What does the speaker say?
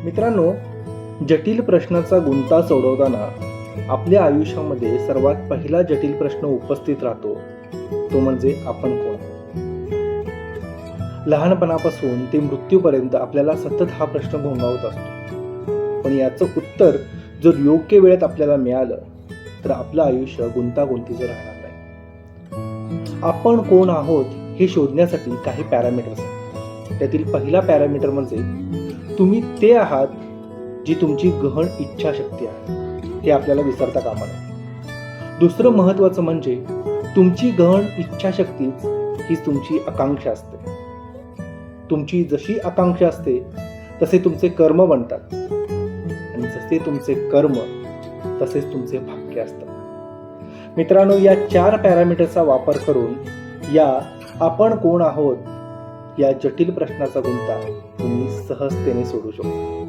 मित्रांनो, जटिल प्रश्नाचा गुंता सोडवताना आपल्या आयुष्यामध्ये सर्वात पहिला जटिल प्रश्न उपस्थित राहतो, तो म्हणजे आपण कोण. लहानपणापासून ते मृत्यूपर्यंत आपल्याला सतत हा प्रश्न घोंगावत असतो. पण याचं उत्तर जर योग्य वेळेत आपल्याला मिळालं तर आपलं आयुष्य गुंतागुंतीचं राहणार नाही. आपण कोण आहोत हे शोधण्यासाठी काही पॅरामीटर्स आहेत. त्यातील पहिला पॅरामीटर म्हणजे तुम्ही ते आहात जी तुमची गहन इच्छाशक्ती आहे, हे आपल्याला विसरता कामा नये. दुसरं महत्वाचं म्हणजे तुमची गहन इच्छाशक्तीच ही तुमची आकांक्षा असते. तुमची जशी आकांक्षा असते तसे तुमचे कर्म बनतात आणि जसे तुमचे कर्म तसेच तुमचे भाग्य असतात. मित्रांनो, या 4 पॅरामीटरचा वापर करून या आपण कोण आहोत या जटिल प्रश्नाचा गुंता तुम्ही सहजतेने सोडू शकता.